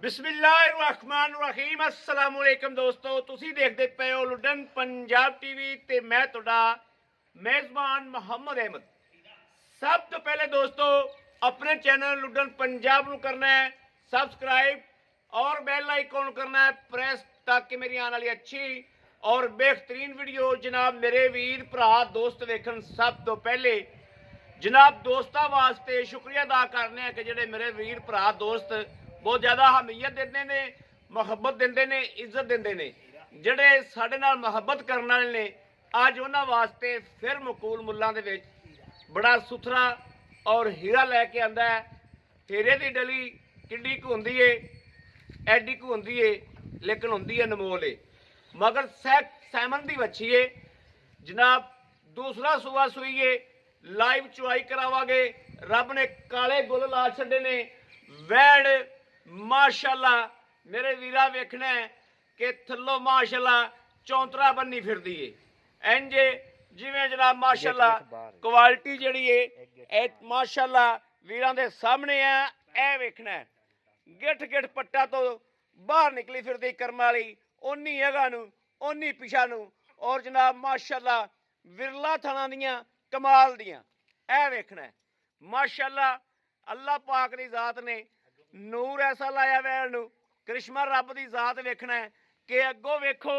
बिस्मिल्लाहिर्रहमानिर्रहीम अस्सलाम वालेकुम दोस्तों, तुसी देखते पे हो लुडन पंजाब टीवी ते मैं तुहाडा मेज़बान मोहम्मद अहमद। सब तो पहले दोस्तों अपने चैनल लुडन पंजाब नूं करना है सबसक्राइब और बेल आइकॉन करना है प्रेस, ताकि मेरी आने वाली अच्छी और बेहतरीन वीडियो जनाब मेरे वीर भरा दोस्त वेखन। सब तो पहले जनाब दोस्तों वास्ते शुक्रिया अदा करने कि जेडे मेरे वीर भरा दोस्त बहुत ज़्यादा हमीयत देते ने, मुहब्बत देंदे ने, इज्जत देंदे ने। जेडे साडे नाल मुहब्बत करने वाले ने अज उन्हां वास्ते फिर मकूल मुल्लां दे विच बड़ा सुथरा और हीरा लैके आंदा है। हीरे दी डली किड्डी कु हुंदी है, एडी कु हुंदी है, लेकिन हुंदी है अनमोल है। मगर सैमन दी वच्छी है जनाब, दूसरा सूआ सूई है, लाइव चुआई करावांगे। रब ने काले गुल ला छड्डे ने। वैड़ माशाअल्लाह मेरे वीरा वेखना है कि थल्लों माशाअल्लाह चौंतरा बन्नी फिरदी है इंज जिवें जनाब माशाअल्लाह क्वालिटी जिहड़ी है माशाअल्लाह वीरां दे सामने है। ए वेखना है गिठ गिठ पट्टा तो बाहर निकली फिरदी करम वाली, ओनी अगा नूं ओनी पिछा नूं, और जनाब माशाअल्लाह विरला थणा दियां कमाल दियां। ए वेखना है माशाअल्लाह अल्लाह पाक दी जात ने नूर ऐसा लाया वैल नूं। करिश्मा रब दी जात वेखना है कि अगों वेखो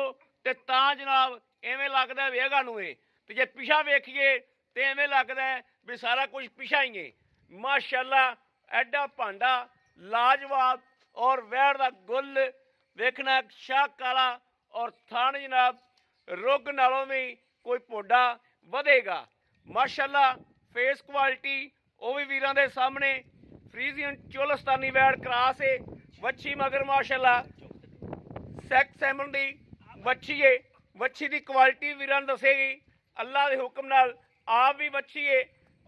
ते तां जनाब इवें लगदा वेगा नूं है, ते जे पिछा वेखिए ते इवें लगदा है भी सारा कुछ पिछा ही है। माशाअल्लाह एडा भांडा लाजवाब और वैड़ दा गुल वेखना शाह काला, और थान जनाब रुग नालों भी कोई पोडा वधेगा। माशाअल्लाह फेस क्वालिटी वो भी वीरां दे सामने। फ्रीजियन चोलस्तानी वैड़ क्रास है वच्छी, मगर माशाअल्लाह सैक सैमन दी वच्छी है। वच्छी दी क्वालिटी वीरां नूं दसेगी अल्लाह दे हुक्म नाल। आप भी वच्छी है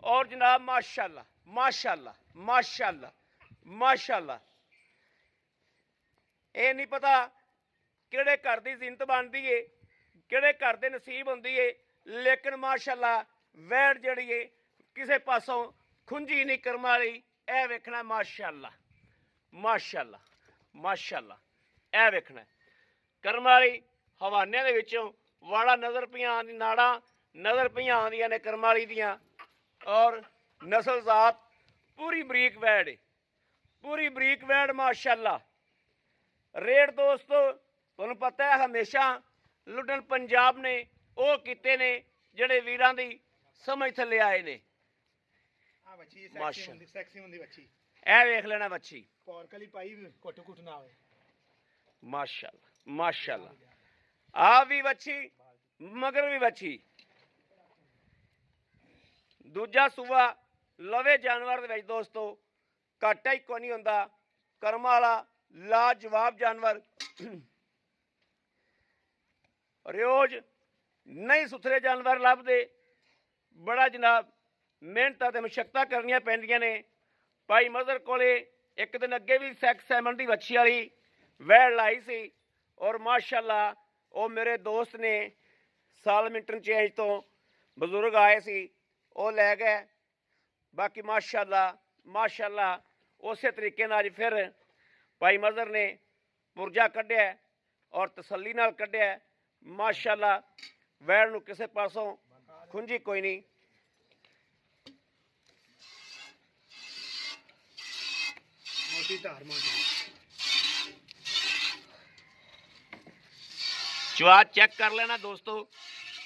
और जनाब माशाअल्लाह माशाअल्लाह माशाअल्लाह माशाअल्लाह। ये नहीं पता किहड़े घर दी जिंत बनती है, किहड़े घर दे नसीब हुंदी है, लेकिन माशाअल्लाह वैड़ जिहड़ी है किसी पासों खुंजी नहीं करम वाली। ए वेखना माशाअल्लाह माशाअल्लाह माशाअल्लाह। ए वेखना करम वाली हवाने दे विचों वाड़ा नज़र पियां आंदी, नाड़ा नज़र पियां आंदियां ने करम वाली दियां, और नस्ल जात पूरी बरीक वैड़ है, पूरी बरीक वैड़ माशाअल्लाह। रेट दोस्तों तुहानूं पता है हमेशा लुडन पंजाब ने वो कीते ने जेडे वीरां दी समझ थल्ले आए ने। ए वेख लेना बच्ची माशाअल्लाह माशाअल्लाह। आ भी बच्ची मगर भी बच्ची। दूजा सूआ लवे जानवर दे विच दोस्तों घाटा ही कोई नहीं हुंदा। करम वाला लाजवाब जानवर रोज नहीं सुथरे जानवर लभदे। बड़ा जनाब मेहनत ते मशक्कतां करनियां पैंदियां ने। भाई मदर कोले एक दिन अगे भी सैक सैमन की वच्छी वाली वैड़ लाई सी, और माशाअल्लाह वो मेरे दोस्त ने साल मिंटन चेंज तो बजुर्ग आए सी वो लै गए। बाकी माशाअल्लाह माशाअल्लाह उस तरीके नाल फिर भाई मदर ने पुरजा कढ़िया और तसल्ली नाल कढ़िया। माशाअल्लाह वैड़ नूं किसे पासों खुंजी कोई नहीं। चुआ चेक कर लेना दोस्तों,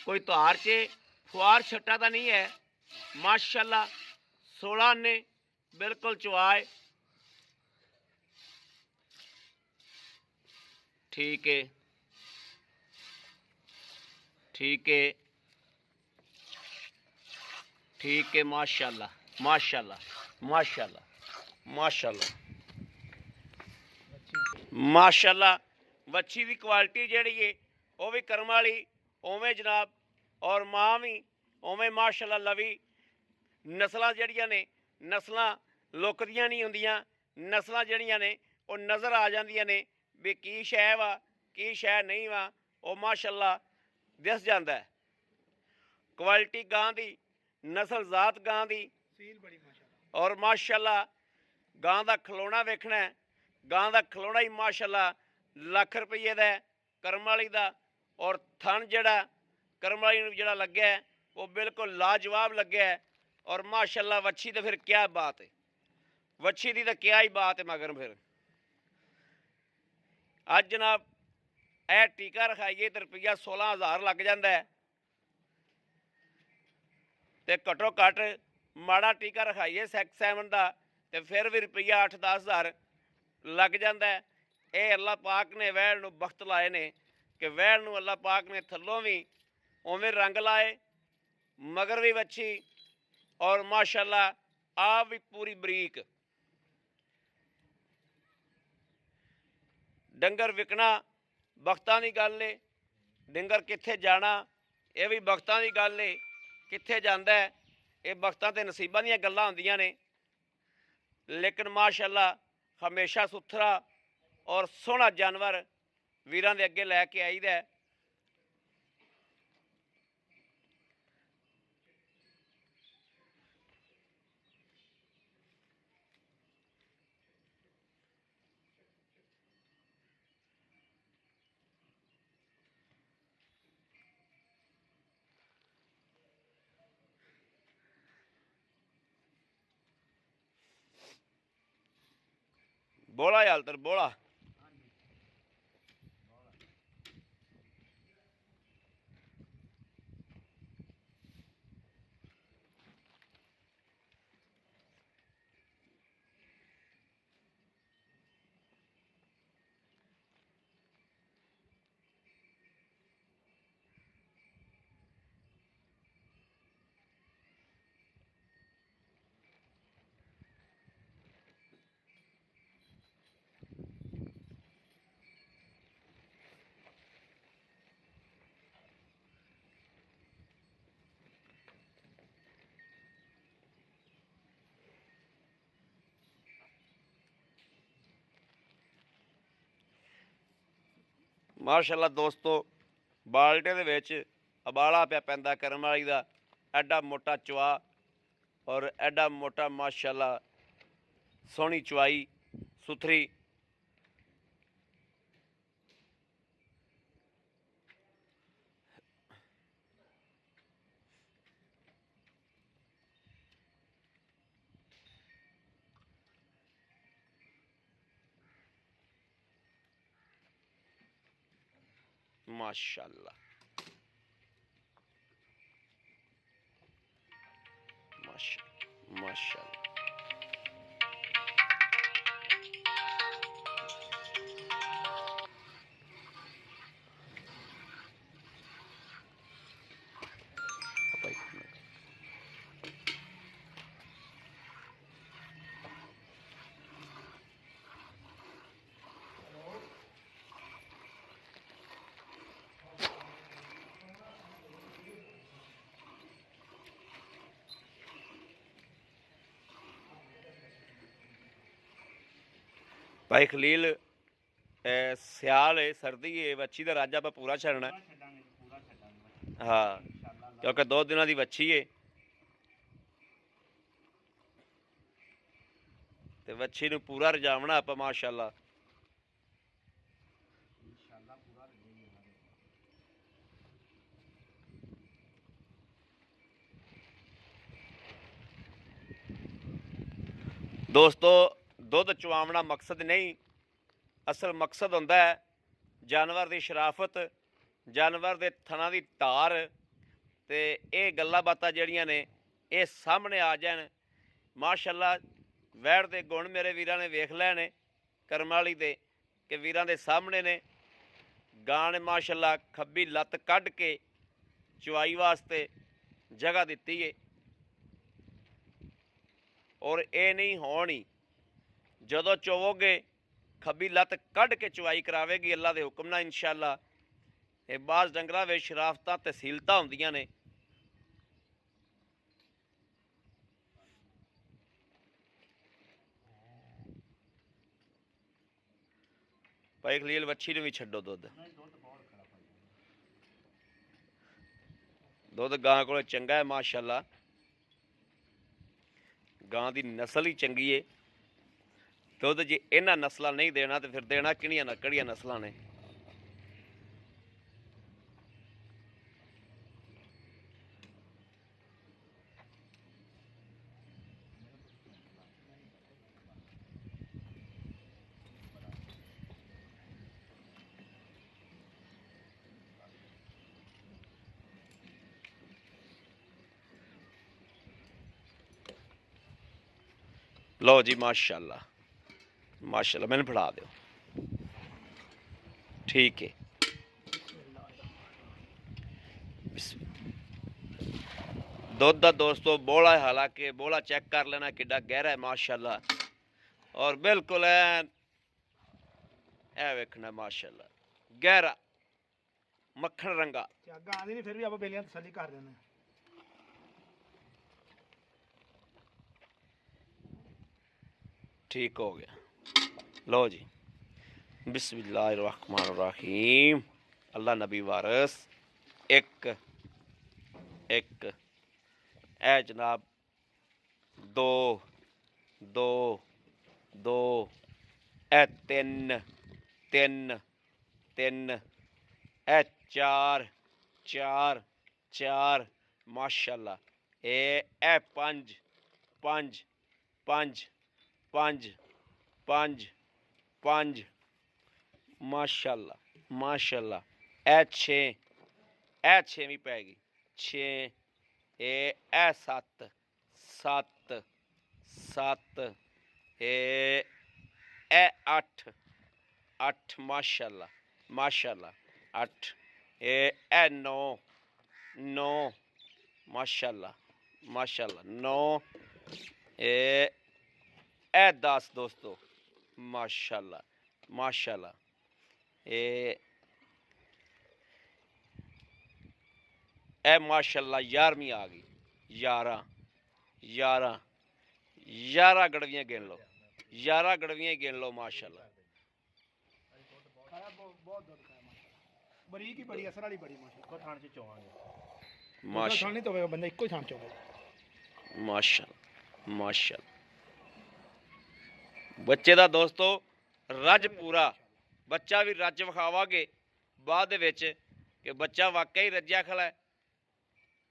कोई धार च फुआर छट्टा तो नहीं है। माशाअल्लाह 16 ने बिल्कुल चुआए ठीक है ठीक है ठीक है। माशाअल्लाह माशाअल्लाह माशाअल्लाह माशाअल्लाह माशाअल्लाह। वच्छी की क्वालिटी जिहड़ी है वो भी करम वाली उवें जनाब, और माँ भी उवें माशाअल्लाह लवी। नस्लां जिहड़ियां ने नस्लां लुकदियां नहीं हुंदियां, नस्लां जिहड़ियां ने वो नज़र आ जांदियां ने भी की शै वा की शै नहीं वा, वो माशाअल्लाह दिस जांदा है। क्वालिटी गां दी नस्ल जात गां दी, और माशाअल्लाह गां दा खलोना वेखना है गां का खिलौना ही माशाल्लाह लख रुपये का है करम वाली का। और थन जड़ा करम वाली जड़ा लग्या है वो बिल्कुल लाजवाब लग्या है। और माशाल्लाह वच्छी तो फिर क्या बात है, वच्छी की तो क्या ही बात है। मगर फिर अज जनाब यह टीका रखाइए तो रुपया 16,000 लग जाता है। तो घट्टो घट्ट माड़ा टीका रखाइए सैक्स 7 का तो फिर भी रुपया 8-10 हज़ार लग जाता है। ये अल्लाह पाक ने वैल नूं बख्त लाए ने कि वैल नूं अल्लाह पाक ने थल्लों भी उवें रंग लाए, मगर भी वच्छी और माशाल्लाह आप भी पूरी बरीक। डंगर विकना बख्तां दी गल है, डंगर कित्थे जाना यह भी बख्तां दी गल है, कित्थे जांदा है ये बख्तां ते नसीबां दीयां गल्लां हुंदियां ने। लेकिन माशाल्लाह हमेशा सुथरा और सोहना जानवर वीरां दे अगे लैके आईदा है। बोला यालतर बोला। माशाल्लाह दोस्तों बाल्टे दे विच अबाला पिया पैंदा करम वाली दा, एडा मोटा चवा और एडा मोटा माशाल्लाह सोहनी चवाई सुथरी। माशाल्लाह माशाल्लाह माशाल्लाह। भाई खलील सियाल है सर्दी है वच्छी का राजा आप पूरा छड़ना। हाँ क्योंकि 2 दिनों की वच्छी है तो वच्छी नूं पूरा रजावना आप माशाल्लाह। दोस्तों दुध चुवावना मकसद नहीं, असल मकसद होंदा है जानवर की शराफत, जानवर के थना की धार ते ये गल्लां बातां जड़ियां ने ये सामने आ जान। माशाल्लाह वैड़ के गुण मेरे वीरां ने वेख लै ने करम वाली दे कि वीरां दे सामने ने। गां ने माशाल्लाह खब्बी लत्त कढ़ के चवाई वास्ते जगह दिती है और ये नहीं होनी जदों चोवोगे खब्बी लत्त कढ़ के चवाई करावेगी अल्लाह के हुक्म नाल इंशाअल्लाह। ये बाज़ डंगरां विच शराफतां तहसीलतां हुंदियां ने। भाई खलील वच्छी नूं भी छड्डो दुध, दुध गां कोल चंगा है माशाल्लाह। गां की नस्ल ही चंगी है ਦੁੱਧ ਜੇ ਇਹਨਾਂ ਨਸਲਾਂ ਨਹੀਂ ਦੇਣਾ ਤੇ ਫਿਰ ਦੇਣਾ ਕਿਹੜੀਆਂ ਨਸਲਾਂ ਨੇ। लो जी माशाल्लाह माशाल्लाह, मैंने फड़ा दो। ठीक है, दुध का दोस्तों बोला है, हालांकि बोला चेक कर लेना किड्डा गहरा है माशाल्लाह, और बिल्कुल है वेखना माशाल्लाह गहरा मक्खन रंगा। फिर भी आप बेलियां तसल्ली कर देना। ठीक हो गया। लो जी बिस्मिल्लाहिर्रहमानिर्रहीम, अल्लाह नबी वारस। एक एक ए जनाब, दो दो दो, ए तीन तीन तीन, ए चार चार चार माशाल्लाह, ए पंज पंज पंज पंज पंज पंज माशाल्लाह माशाल्लाह, ए छेवीं पैगी, छे, ए सत्त सत्त सत्त, ए अठ अठ माशाल्लाह माशाल्लाह, अठ, ए नौ नौ माशाल्लाह माशाल्लाह, नौ, ए 10 दोस्तों माशाल्लाह माशाल्लाह, ए माशाल्लाह 11वीं आ गई, 11 11 11 गड़वियाँ गिन लो, 11 गड़वियाँ गिन लो माशाल्लाह। बरीक ही बड़ी असर वाली बड़ी माशाल्लाह, थान च चोवांगे माशाल्लाह, थान नहीं तो बंदा इको ही थान चोवे माशाल्लाह माशाल्लाह। बच्चे दा दोस्तों रज पूरा, बच्चा भी रज विखावांगे बाद दे विच कि बच्चा वाकई रज्या खला है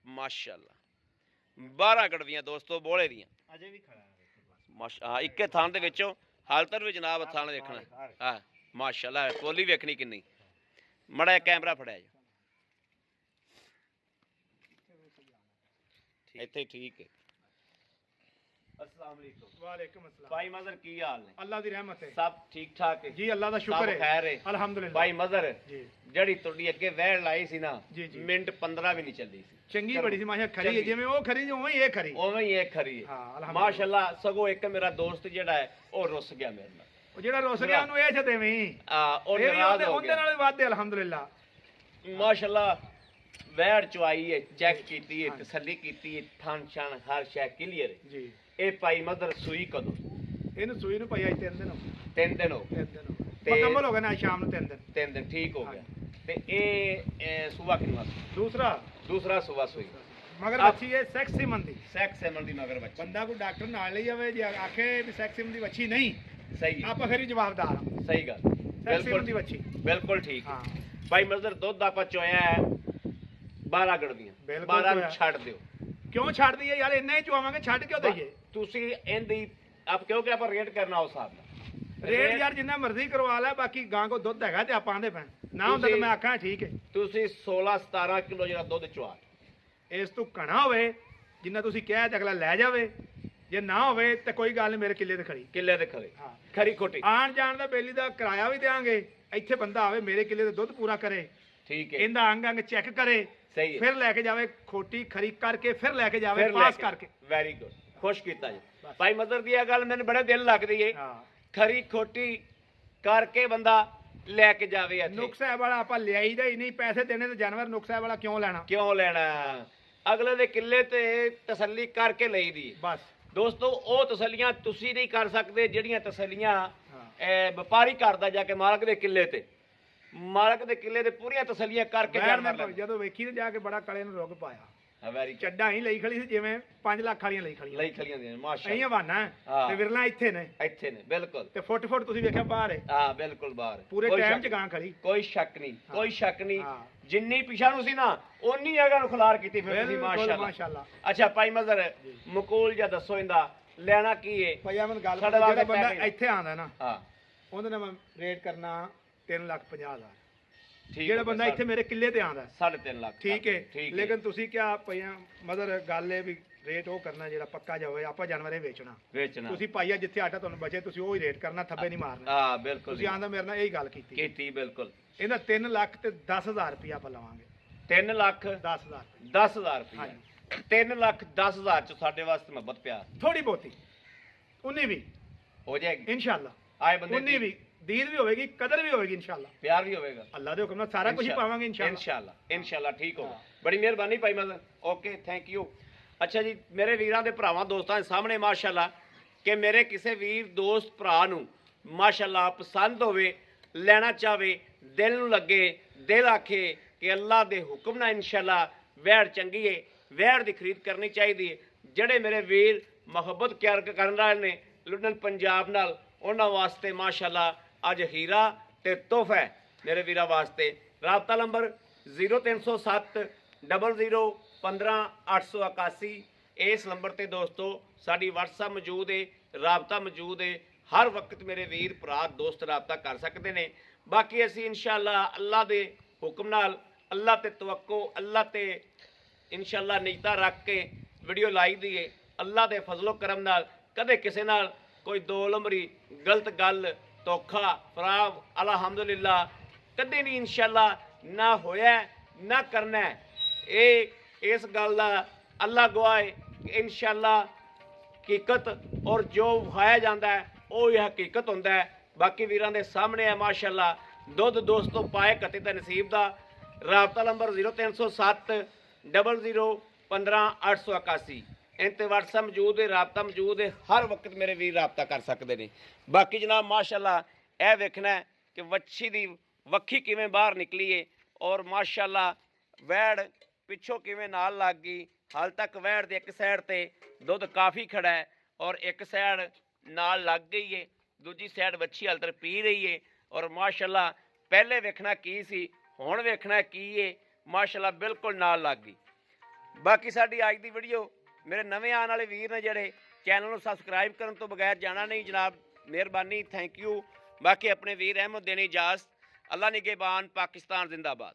माशाल्लाह। 12 गड़वियां दोस्तों बोले दियां अजे भी खड़ा है माशा, हाँ इक्के थान दे विचों हालतर भी जनाब थान देखना, हाँ माशाल्लाह। कोली वेखनी किन्नी, मड़ा कैमरा फड़िया जी, इत्थे ठीक है। अस्सलाम वालेकुम। वालेकुम अस्सलाम। भाई मजर की हाल ने? अल्लाह दी रहमत है सब ठीक ठाक है जी, अल्लाह दा शुक्र है, खैर है अल्हम्दुलिल्लाह। भाई मजर जी जड़ी तुहाडी अगे वहड़ लाई सी ना, जी जी, मिनट 15 भी नहीं चलदी सी, चंगी बड़ी सी माशा, खरी है जिवें ओ खरी जो ओवें ये खरी, ओवें ही एक खरी है हां अल्हम्दुलिल्लाह माशाल्लाह। सगो एक मेरा दोस्त जेड़ा है ओ रुस गया मेरे नाल, ओ जेड़ा रुस गया ओनु ए छ देवीं, आ ओ ये भी नाराज हो ओंदे गया नाल वादे अल्हम्दुलिल्लाह माशाल्लाह। वहड़ चुआई है, चेक कीती है, तसल्ली कीती है, थान शान हर शै क्लियर है जी। ए भाई मदर सुई कदों? ਇਹਨੂੰ ਸੂਈ ਨੂੰ ਪਈ ਅੱਜ 3 ਦਿਨ ਹੋ 3 दिन हो गए, 3 ਦਿਨ ਹੋ ਤੇ ਮੁਕੰਮਲ ਹੋ ਗਏ ਨਾ ਸ਼ਾਮ ਨੂੰ 3 ਦਿਨ। 3 दिन ठीक हो गया। ते ए सुबह कितना दूसरा दूसरा सुबह सुई मगर अब- अच्छी है सेक्स सीमन दी, सैक्स सेमन दी मगर बच्ची ਬੰਦਾ ਕੋਈ ਡਾਕਟਰ ਨਾਲ ਲਈ ਜਾਵੇ ਜੇ ਆਖੇ ਵੀ ਸੈਕਸ ਸੀਮਨ ਦੀ ਵੱਛੀ ਨਹੀਂ, सही है, ਆਪਾਂ ਫਿਰ ਹੀ ਜਵਾਬਦਾਰ ਹਾਂ। सही गल, ਸੈਕਸ ਸੀਮਨ ਦੀ ਵੱਛੀ बिल्कुल ठीक है ਹਾਂ भाई मजर दुध ਆਪਾਂ ਚੋਇਆ ਹੈ 12 ਗੜਵੀਆਂ, ਬਿਲकुल 12 ਚੋਇਆ। ਨੂੰ ਛੱਡ ਦਿਓ ਕਿਉਂ ਛੱਡ ਦਈਏ ਯਾਰ, ਇੰਨਾ ਹੀ ਚਵਾਵਾਂਗੇ, ਛੱਡ ਕਿਉਂ ਦਈਏ? ਤੁਸੀਂ ਇਹਦੀ ਆਪ ਕਿਉਂਕਿ ਆਪਾਂ ਰੇਟ ਕਰਨਾ ਉਸ ਹਿਸਾਬ ਨਾਲ ਰੇਟ ਯਾਰ ਜਿੰਨਾ ਮਰਜ਼ੀ ਕਰਵਾ ਲੈ, ਬਾਕੀ ਗਾਂ ਕੋ ਦੁੱਧ ਹੈਗਾ ਤੇ ਆਪਾਂ ਆਂਦੇ ਪੈਣ ਨਾ ਹੁੰਦਾ ਤਾਂ ਮੈਂ ਆਖਾਂ ਠੀਕ ਹੈ। ਤੁਸੀਂ 16 17 ਕਿਲੋ ਜਿਹੜਾ ਦੁੱਧ ਚਵਾ ਇਸ ਤੋਂ ਘਣਾ ਹੋਵੇ ਜਿੰਨਾ ਤੁਸੀਂ ਕਿਹਾ ਤੇ ਅਗਲਾ ਲੈ ਜਾਵੇ, ਜੇ ਨਾ ਹੋਵੇ ਤੇ ਕੋਈ ਗੱਲ ਨਹੀਂ, ਮੇਰੇ ਕਿੱਲੇ ਤੇ ਖੜੀ। ਕਿੱਲੇ ਦੇ ਖਰੇ ਹਾਂ ਖਰੀ ਖੋਟੀ ਆਣ ਜਾਣ ਦਾ ਬੇਲੀ ਦਾ ਕਿਰਾਇਆ ਵੀ ਦੇਾਂਗੇ, ਇੱਥੇ ਬੰਦਾ ਆਵੇ ਮੇਰੇ ਕਿੱਲੇ ਤੇ ਦੁੱਧ ਪੂਰਾ ਕਰੇ, ਠੀਕ ਹੈ ਇਹਦਾ ਅੰਗ ਅੰਗ ਚੈੱਕ ਕਰੇ, ਸਹੀ ਹੈ ਫਿਰ ਲੈ ਕੇ ਜਾਵੇ ਖੋਟੀ ਖਰੀ ਕਰਕੇ, ਫਿਰ ਲੈ ਕੇ ਜਾਵੇ ਫਿਰ ਪਾਸ ਕਰਕੇ। ਵੈਰੀ ਗੁੱਡ, ਖੁਸ਼ ਕੀਤਾ ਜੀ ਭਾਈ ਮਦਰ ਦੀ ਇਹ ਗੱਲ ਮੈਨੂੰ ਬੜੇ ਦਿਲ ਲੱਗਦੀ ਏ, ਹਾਂ ਖਰੀ ਖੋਟੀ ਕਰਕੇ ਬੰਦਾ ਲੈ ਕੇ ਜਾਵੇ ਇੱਥੇ। ਨੁਕਸਾ ਵਾਲਾ ਆਪਾਂ ਲਿਆਈਦਾ ਹੀ ਨਹੀਂ, ਪੈਸੇ ਦੇਣੇ ਤੇ ਜਾਨਵਰ ਨੁਕਸਾ ਵਾਲਾ ਕਿਉਂ ਲੈਣਾ? ਕਿਉਂ ਲੈਣਾ? ਅਗਲੇ ਦੇ ਕਿੱਲੇ ਤੇ ਤਸੱਲੀ ਕਰਕੇ ਲਈਦੀ ਬਸ ਦੋਸਤੋ। ਉਹ ਤਸੱਲੀਆਂ ਤੁਸੀਂ ਨਹੀਂ ਕਰ ਸਕਦੇ ਜਿਹੜੀਆਂ ਤਸੱਲੀਆਂ ਹਾਂ ਵਪਾਰੀ ਕਰਦਾ ਜਾ ਕੇ ਮਾਲਕ ਦੇ ਕਿੱਲੇ ਤੇ, ਮਾਲਕ ਦੇ ਕਿੱਲੇ ਤੇ ਪੂਰੀਆਂ ਤਸੱਲੀਆਂ ਕਰਕੇ ਬੈਠ ਜਾਨਵਰ ਮੈਂ ਲੈਂਦਾ। ਜਦੋਂ ਵੇਖੀ ਤੇ ਜਾ ਕੇ ਬੜਾ ਕਲੇ ਨੂੰ ਰੁੱਗ ਪਾਇਆ, ਵੈਰੀ ਚੱਡਾ ਹੀ ਲਈ ਖੜੀ ਸੀ ਜਿਵੇਂ 5 ਲੱਖ ਵਾਲੀਆਂ ਲਈ ਖੜੀਆਂ ਲਈ ਖਲੀਆਂ ਦੀਆਂ ਅਸੀਂ ਮਾਸ਼ਾਅੱਲਾ ਹਵਾਨਾ ਹਾਂ। ਤੇ ਵਿਰਲਾ ਇੱਥੇ ਨੇ ਇੱਥੇ ਨੇ ਬਿਲਕੁਲ ਤੇ ਫੁੱਟ ਤੁਸੀਂ ਵੇਖਿਆ ਬਾਹਰ ਹੈ ਹਾਂ ਬਿਲਕੁਲ ਬਾਹਰ ਪੂਰੇ ਕੋਈ ਟਾਈਮ ਸ਼ੱਕ ਚ ਗਾਂ ਖੜੀ ਕੋਈ ਸ਼ੱਕ ਨਹੀਂ ਕੋਈ ਸ਼ੱਕ ਨਹੀਂ ਹਾਂ। ਜਿੰਨੀ ਪਿਛਾ ਨੂੰ ਸੀ ਨਾ ਓਨੀ ਜਗ੍ਹਾ ਨੂੰ ਖਿਲਾਰ ਕੀਤੀ ਫਿਰ ਤੁਸੀਂ ਬਿਲਕੁਲ ਮਾਸ਼ਾਅੱਲਾ ਮਾਸ਼ਾਅੱਲਾ ਅੱਛਾ ਭਾਈ ਮਜ਼ਰ ਮਕੂਲ ਜਾਂ ਦੱਸੋ ਇਹਦਾ ਲੈਣਾ ਕੀ ਹੈ ਭਈਆ ਮੈਨੂੰ ਗੱਲ ਸਾਡੇ ਵਾਸਤੇ ਜਿਹੜਾ ਬੰਦਾ ਪੈਸੇ। ਇੱਥੇ ਆਂਦਾ ਨਾ ਹਾਂ ਉਹਦੇ ਨਾਲ ਮੈਂ ਰੇਟ ਕਰਨਾ 3,50,000 ਠੀਕ ਜਿਹੜਾ ਬੰਦਾ ਇੱਥੇ ਮੇਰੇ ਕਿੱਲੇ ਤੇ ਆਂਦਾ 3.5 ਲੱਖ ਠੀਕ ਹੈ ਠੀਕ ਲੇਕਿਨ ਤੁਸੀਂ ਕਿਹਾ ਭਈਆ ਮਦਰ ਗੱਲ ਹੈ ਵੀ ਰੇਟ ਉਹ ਕਰਨਾ ਜਿਹੜਾ ਪੱਕਾ ਜਾਵੇ ਆਪਾਂ ਜਾਨਵਰ ਇਹ ਵੇਚਣਾ ਵੇਚਣਾ ਤੁਸੀਂ ਪਾਈਆ ਜਿੱਥੇ ਆਟਾ ਤੁਹਾਨੂੰ ਬਚੇ ਤੁਸੀਂ ਉਹ ਹੀ ਰੇਟ ਕਰਨਾ ਥੱਬੇ ਨਹੀਂ ਮਾਰਨਾ ਹਾਂ ਬਿਲਕੁਲ ਤੁਸੀਂ ਆਂਦਾ ਮੇਰੇ ਨਾਲ ਇਹੀ ਗੱਲ ਕੀਤੀ ਕੀਤੀ ਬਿਲਕੁਲ ਇਹਦਾ 3 ਲੱਖ ਤੇ 10,000 ਰੁਪਇਆ ਆਪਾਂ ਲਵਾਂਗੇ 3 ਲੱਖ 10,000 10,000 ਰੁਪਏ ਹਾਂਜੀ। 3 ਲੱਖ 10,000 ਚ ਸਾਡੇ ਵਾਸਤੇ ਮੁਹੱਬਤ ਪਿਆਰ ਥੋੜੀ ਬਹੁਤੀ 19 ਵੀ ਹੋ ਜਾਏਗੀ ਇਨਸ਼ਾਅੱਲਾ ਆਏ ਬੰਦੇ 19 ਵੀ ਦੀਦ ਵੀ ਹੋਵੇਗੀ ਕਦਰ ਵੀ ਹੋਵੇਗੀ ਇਨਸ਼ਾਅੱਲਾ ਪਿਆਰ ਵੀ ਹੋਵੇਗਾ ਅੱਲਾ ਦੇ ਹੁਕਮ ਨਾਲ ਸਾਰਾ ਕੁਝ ਹੀ ਪਾਵਾਂਗੇ ਇਨਸ਼ਾਅੱਲਾ ਇਨਸ਼ਾਅੱਲਾ ਇਨਸ਼ਾਅੱਲਾ ਠੀਕ ਹੋ ਬੜੀ ਮਿਹਰਬਾਨੀ ਭਾਈ ਮਦਨ ਓਕੇ ਥੈਂਕ ਯੂ ਅੱਛਾ ਜੀ ਮੇਰੇ ਵੀਰਾਂ ਦੇ ਭਰਾਵਾਂ ਦੋਸਤਾਂ ਦੇ ਸਾਹਮਣੇ ਮਾਸ਼ਾਅੱਲਾ ਕਿ ਮੇਰੇ ਕਿਸੇ ਵੀਰ ਦੋਸਤ ਭਰਾ ਨੂੰ ਮਾਸ਼ਾਅੱਲਾ ਪਸੰਦ ਹੋਵੇ ਲੈਣਾ ਚਾਵੇ ਦਿਲ ਨੂੰ ਲੱਗੇ ਦਿਲ ਆਖੇ ਕਿ ਅੱਲਾ ਦੇ ਹੁਕਮ ਨਾਲ ਇਨਸ਼ਾਅੱਲਾ ਵੈੜ ਚੰਗੀ ਹੈ ਵੈੜ ਦੀ ਖਰੀਦ ਕਰਨੀ ਚਾਹੀਦੀ ਹੈ ਜਿਹੜੇ ਮੇਰੇ ਵੀਰ ਮੁਹੱਬਤ ਕਰਨ ਵਾਲੇ ਨੇ ਲੁੱਡਨ ਪੰਜਾਬ ਨਾਲ ਉਹਨਾਂ ਵਾਸਤੇ ਮਾਸ਼ਾਅੱਲਾ ਅੱਜ ਹੀਰਾ ਤੇ ਤੋਹਫਾ ਹੈ ਮੇਰੇ ਵੀਰਾਂ ਵਾਸਤੇ ਰਾਬਤਾ ਨੰਬਰ 0307 00 15 881 ਇਸ ਨੰਬਰ ਤੇ ਦੋਸਤੋ ਸਾਡੀ WhatsApp ਮੌਜੂਦ ਹੈ ਰਾਬਤਾ ਮੌਜੂਦ ਹੈ ਹਰ ਵਕਤ ਮੇਰੇ ਵੀਰ ਭਰਾ ਦੋਸਤ ਰਾਬਤਾ ਕਰ ਸਕਦੇ ਨੇ ਬਾਕੀ ਅਸੀਂ ਇਨਸ਼ਾਅੱਲਾ ਅੱਲਾ ਦੇ ਹੁਕਮ ਨਾਲ ਅੱਲਾ ਤੇ ਤਵੱਕੋ ਅੱਲਾ ਤੇ ਇਨਸ਼ਾਅੱਲਾ ਨਿਜਤਾ ਰੱਖ ਕੇ ਵੀਡੀਓ ਲਾਈ ਦੀ ਹੈ ਅੱਲਾ ਦੇ ਫਜ਼ਲੋ ਕਰਮ ਨਾਲ ਕਦੇ ਕਿਸੇ ਨਾਲ ਕੋਈ ਦੋ ਲੰਬਰੀ ਗਲਤ ਗੱਲ ਧੋਖਾ ਫਰਾਬ ਅਲਹਮਦੁਲਿਲਾ ਕਦੇ ਨਹੀਂ ਇਨਸ਼ਾਅੱਲਾ ਨਾ ਹੋਇਆ ਨਾ ਕਰਨਾ ਇਹ ਇਸ ਗੱਲ ਦਾ ਅੱਲਾ ਗਵਾਹ ਹੈ ਕਿ ਇਨਸ਼ਾਅੱਲਾ ਹਕੀਕਤ ਔਰ ਜੋ ਵਿਖਾਇਆ ਜਾਂਦਾ ਹੈ ਉਹ ਹੀ ਹਕੀਕਤ ਹੁੰਦਾ ਹੈ ਬਾਕੀ ਵੀਰਾਂ ਦੇ ਸਾਹਮਣੇ ਹੈ ਮਾਸ਼ਾਅੱਲਾ ਦੁੱਧ ਦੋਸਤੋ ਪਾਏ ਕੱਤੇ ਦਾ ਨਸੀਬ ਦਾ ਰਾਬਤਾ ਨੰਬਰ 0307 00 15 881 इन ते WhatsApp मौजूद है राबता मौजूद है हर वक्त मेरे वीर राबता कर सकते हैं बाकी जनाब माशाअल्लाह यह वेखना है कि वच्छी दी वक्खी किवें बाहर निकली है और माशाअल्लाह वैड़ पिछों किवें नाल लग गई हाल तक वैड़ दी एक साइड ते दुध काफ़ी खड़ा है और एक साइड नाल लग गई है दूजी साइड वच्छी हाल तक पी रही है और माशाअल्लाह पहले वेखना की सी हुण वेखना की है माशाअल्लाह बिल्कुल नाल लग गई बाकी साडी अज दी वीडियो मेरे नवे आने वाले वीर ने जेडे चैनल को सबसक्राइब करने तो बगैर जाना नहीं जनाब मेहरबानी थैंक यू बाकी अपने वीर अहमद देनी इजाजत अल्लाह निगहबान पाकिस्तान जिंदाबाद।